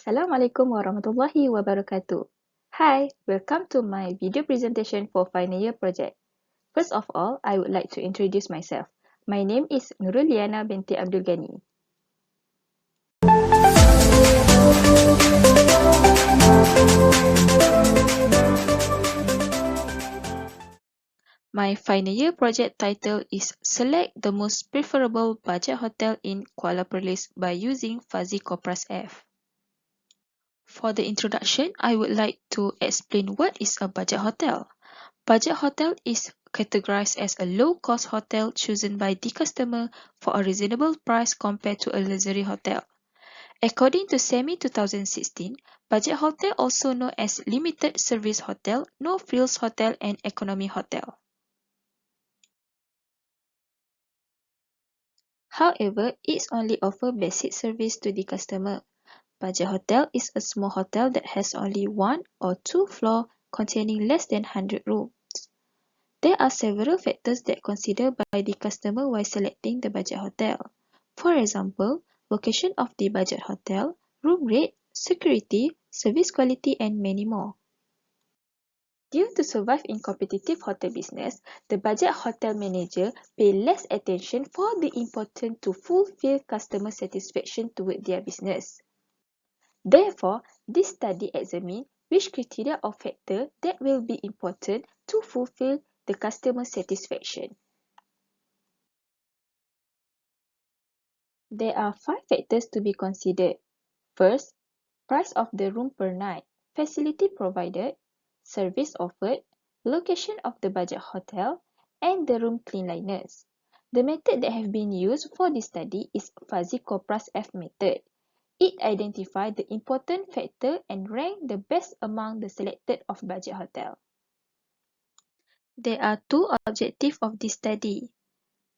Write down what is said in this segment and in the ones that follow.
Assalamualaikum warahmatullahi wabarakatuh. Hi, welcome to my video presentation for final year project. First of all, I would like to introduce myself. My name is Nuruliana binti Abdul Ghani. My final year project title is Select the most preferable budget hotel in Kuala Perlis by using fuzzy COPRAS-F. For the introduction, I would like to explain what is a budget hotel. Budget hotel is categorized as a low-cost hotel chosen by the customer for a reasonable price compared to a luxury hotel. According to SEMI 2016, budget hotel also known as limited service hotel, no frills hotel and economy hotel. However, it only offers basic service to the customer. Budget hotel is a small hotel that has only 1 or 2 floors containing less than 100 rooms. There are several factors that considered by the customer while selecting the budget hotel. For example, location of the budget hotel, room rate, security, service quality, and many more. Due to survive in competitive hotel business, the budget hotel manager pay less attention for the important to fulfill customer satisfaction toward their business. Therefore, this study examines which criteria or factor that will be important to fulfill the customer satisfaction. There are 5 factors to be considered. First, price of the room per night, facility provided, service offered, location of the budget hotel, and the room cleanliness. The method that have been used for this study is fuzzy COPRAS-F method. It identifies the important factor and rank the best among the selected of budget hotel. There are 2 objectives of this study.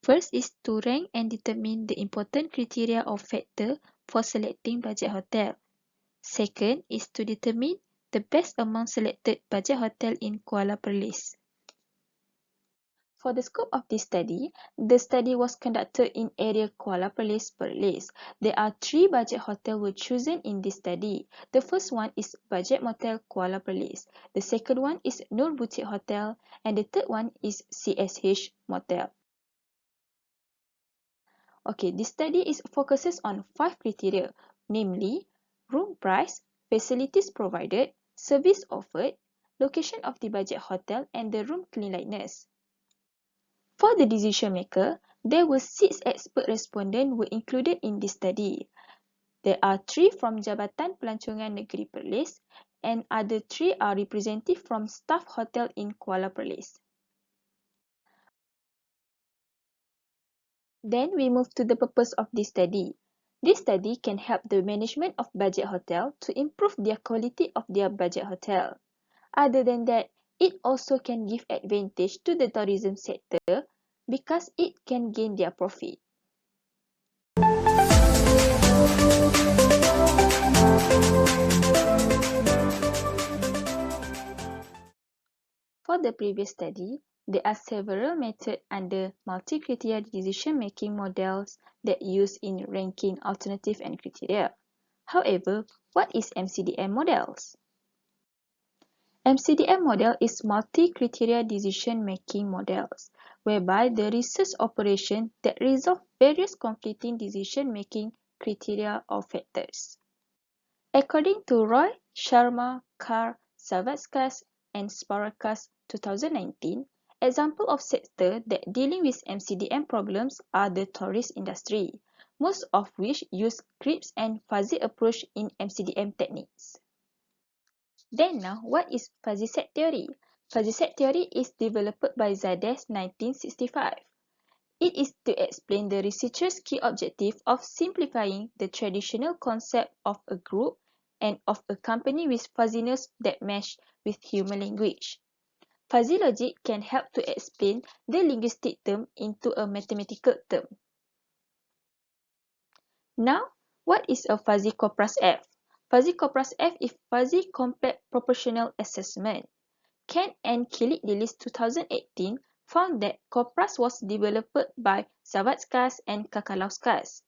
First is to rank and determine the important criteria or factor for selecting budget hotel. Second is to determine the best among selected budget hotel in Kuala Perlis. For the scope of this study, the study was conducted in area Kuala Perlis. There are 3 budget hotels were chosen in this study. The first one is Budget Motel Kuala Perlis. The second one is Nur Boutique Hotel, and the third one is CSH Motel. Okay, this study focuses on 5 criteria, namely room price, facilities provided, service offered, location of the budget hotel, and the room cleanliness. For the decision maker, there were 6 expert respondents were included in this study. There are 3 from Jabatan Pelancongan Negeri Perlis and other 3 are representative from staff hotel in Kuala Perlis. Then we move to the purpose of this study. This study can help the management of budget hotel to improve their quality of their budget hotel. Other than that, it also can give advantage to the tourism sector because it can gain their profit. For the previous study, there are several methods under multi-criteria decision-making models that use in ranking alternative and criteria. However, what is MCDM models? MCDM model is multi-criteria decision-making models, whereby the research operation that resolve various conflicting decision-making criteria or factors. According to Roy, Sharma, Carr, Savatskas, and Sparakas 2019, examples of sectors that dealing with MCDM problems are the tourist industry, most of which use CRIPS and fuzzy approach in MCDM techniques. Then now, what is fuzzy set theory? Fuzzy set theory is developed by Zades 1965. It is to explain the researcher's key objective of simplifying the traditional concept of a group and of a company with fuzziness that mesh with human language. Fuzzy logic can help to explain the linguistic term into a mathematical term. Now, what is a fuzzy COPRAS-F? Fuzzy COPRAS-F is fuzzy complex proportional assessment. Ken and Kilit release 2018 found that COPRAS was developed by Zavadskas and Kakalauskas.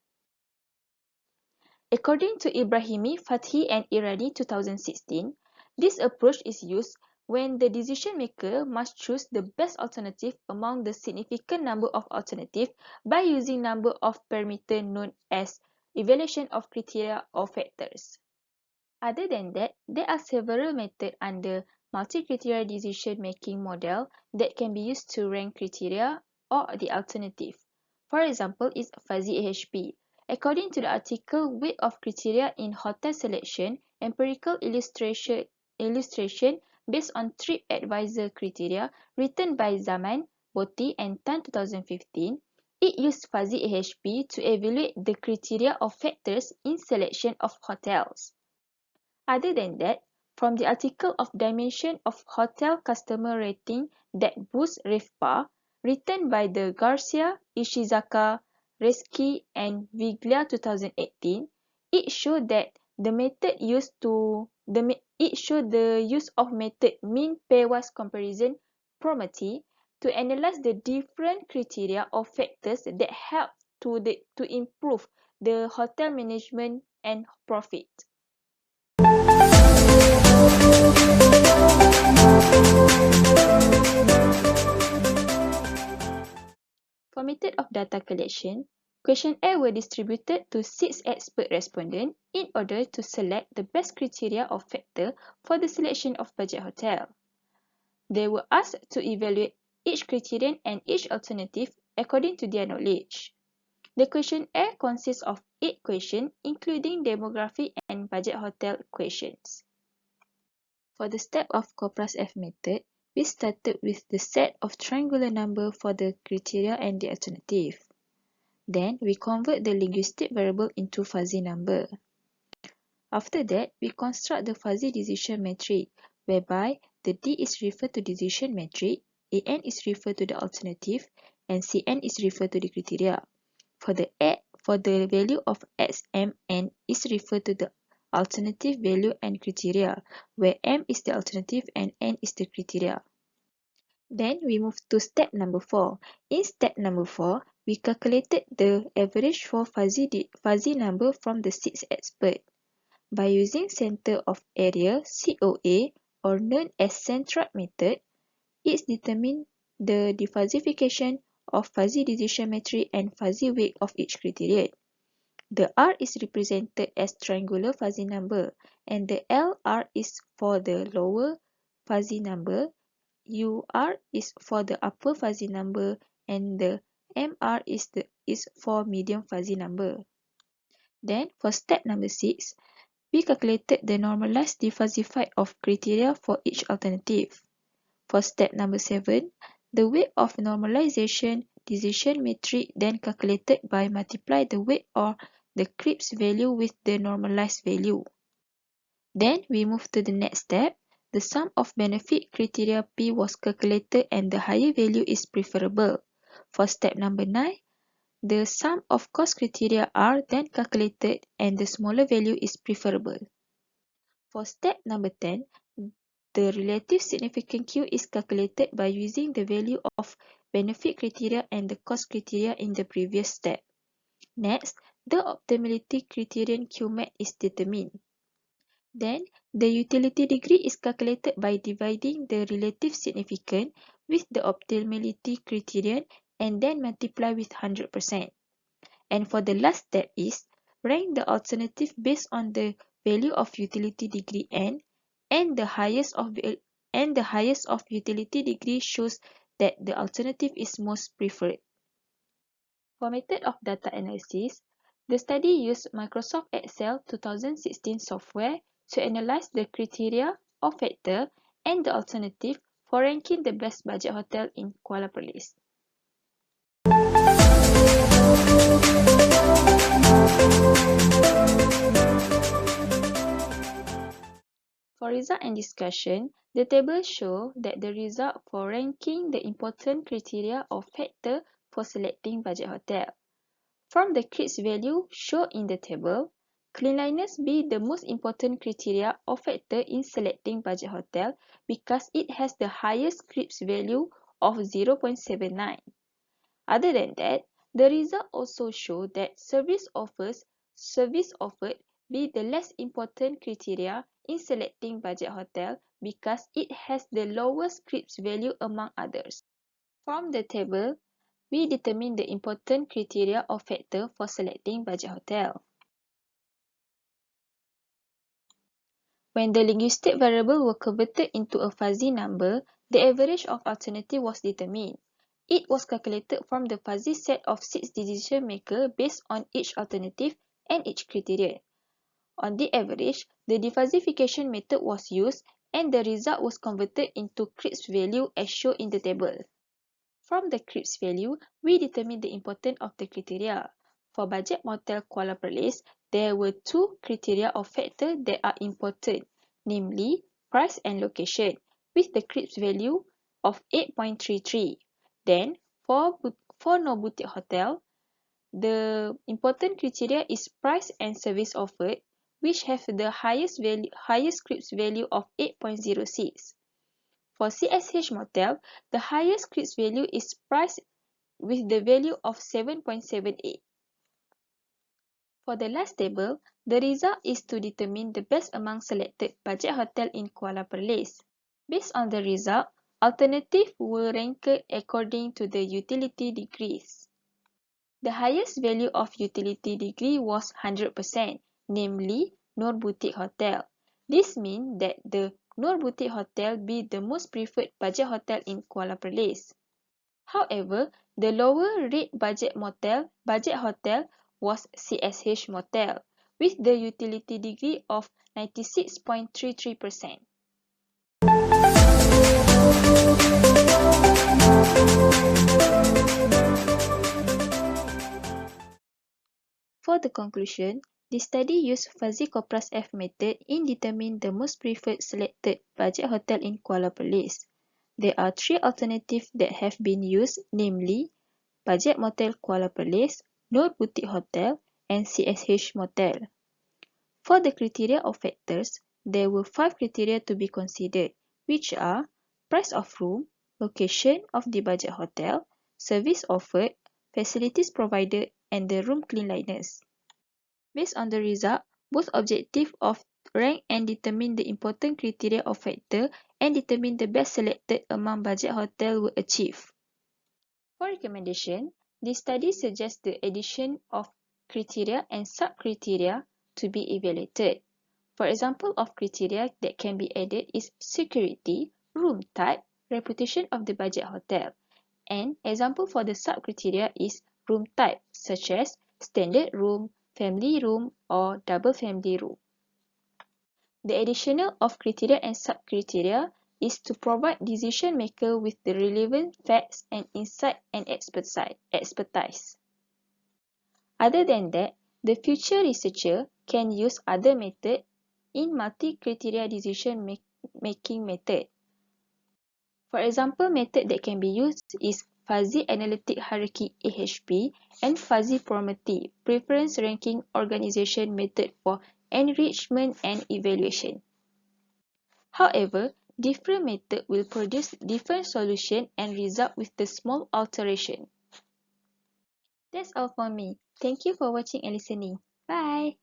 According to Ibrahimi, Fathi and Irani 2016, this approach is used when the decision maker must choose the best alternative among the significant number of alternatives by using number of parameters known as evaluation of criteria or factors. Other than that, there are several methods under multi-criteria decision-making model that can be used to rank criteria or the alternative. For example, is fuzzy AHP. According to the article Weight of Criteria in Hotel Selection, Empirical Illustration based on TripAdvisor criteria written by Zaman, Boti and Tan 2015, it used fuzzy AHP to evaluate the criteria of factors in selection of hotels. Other than that, from the article of Dimension of Hotel Customer Rating that Boosts RevPAR, written by the Garcia, Ishizaka, Reski, and Viglia 2018, it showed that the use of method mean pairwise comparison PROMETI to analyze the different criteria or factors that help to improve the hotel management and profit. For method of data collection, questionnaires were distributed to 6 expert respondents in order to select the best criteria or factor for the selection of budget hotel. They were asked to evaluate each criterion and each alternative according to their knowledge. The questionnaire consists of 8 questions, including demographic and budget hotel questions. For the step of COPRAS-F method, we started with the set of triangular number for the criteria and the alternative. Then, we convert the linguistic variable into fuzzy number. After that, we construct the fuzzy decision matrix, whereby the D is referred to decision matrix, AN is referred to the alternative, and CN is referred to the criteria. For the value of XMN is referred to the alternative value and criteria, where M is the alternative and N is the criteria. Then we move to step number 4. In step number 4, we calculated the average for fuzzy number from the 6 experts. By using center of area COA or known as centroid method, it determines the defuzzification of fuzzy decision matrix and fuzzy weight of each criterion. The R is represented as triangular fuzzy number, and the LR is for the lower fuzzy number, UR is for the upper fuzzy number, and the MR is for medium fuzzy number. Then, for step number 6, we calculated the normalized defuzzified of criteria for each alternative. For step number 7, the weight of normalization decision matrix then calculated by multiply the weight or the CRIPS value with the normalized value. Then we move to the next step. The sum of benefit criteria P was calculated and the higher value is preferable. For step number 9, the sum of cost criteria R then calculated and the smaller value is preferable. For step number 10, the relative significant Q is calculated by using the value of benefit criteria and the cost criteria in the previous step. Next, the optimality criterion Qmat is determined. Then, the utility degree is calculated by dividing the relative significance with the optimality criterion and then multiply with 100%. And for the last step is rank the alternative based on the value of utility degree N, and the highest of utility degree shows that the alternative is most preferred. For method of data analysis, the study used Microsoft Excel 2016 software to analyze the criteria or factor and the alternative for ranking the best budget hotel in Kuala Perlis. For result and discussion, the table shows that the result for ranking the important criteria or factor for selecting budget hotel. From the CRIPS value shown in the table, Cleanliness be the most important criteria or factor in selecting budget hotel because it has the highest CRIPS value of 0.79. Other than that, the result also show that service offered be the less important criteria in selecting budget hotel because it has the lowest CRIPS value among others. From the table, we determine the important criteria or factor for selecting budget hotel. When the linguistic variable were converted into a fuzzy number, the average of alternative was determined. It was calculated from the fuzzy set of 6 decision makers based on each alternative and each criterion. On the average, the defuzzification method was used and the result was converted into CRIPS value as shown in the table. From the CRIPS value, we determine the importance of the criteria. For budget motel Kuala Perlis, there were 2 criteria or factors that are important, namely price and location, with the CRIPS value of 8.33. Then, for no boutique hotel, the important criteria is price and service offered, which have the highest CRIPS value of 8.06. For CSH Motel, the highest CRIPS value is price with the value of 7.78. For the last table, the result is to determine the best among selected budget hotel in Kuala Perlis. Based on the result, alternatives were ranked according to the utility degrees. The highest value of utility degree was 100%, namely Noor Boutique Hotel. This means that the Noor Boutique Hotel be the most preferred budget hotel in Kuala Perlis. However, the lower rate budget hotel was CSH Motel, with the utility degree of 96.33%. For the conclusion, the study used fuzzy COPRAS-F method in determining the most preferred selected budget hotel in Kuala Perlis. There are 3 alternatives that have been used, namely Budget Motel Kuala Perlis, Noor Boutique Hotel, and CSH Motel. For the criteria of factors, there were 5 criteria to be considered, which are price of room, location of the budget hotel, service offered, facilities provided, and the room cleanliness. Based on the result, both objectives of rank and determine the important criteria of factor and determine the best selected among budget hotel were achieved. For recommendation, this study suggests the addition of criteria and sub-criteria to be evaluated. For example of criteria that can be added is security, room type, reputation of the budget hotel. An example for the sub-criteria is room type, such as standard room, family room, or double family room. The additional of criteria and sub-criteria is to provide decision maker with the relevant facts and insight and expertise. Other than that, the future researcher can use other methods in multi-criteria decision making method. For example, method that can be used is fuzzy analytic hierarchy AHP and fuzzy probability preference ranking organization method for enrichment and evaluation. However, different methods will produce different solutions and result with the small alteration. That's all for me. Thank you for watching and listening. Bye!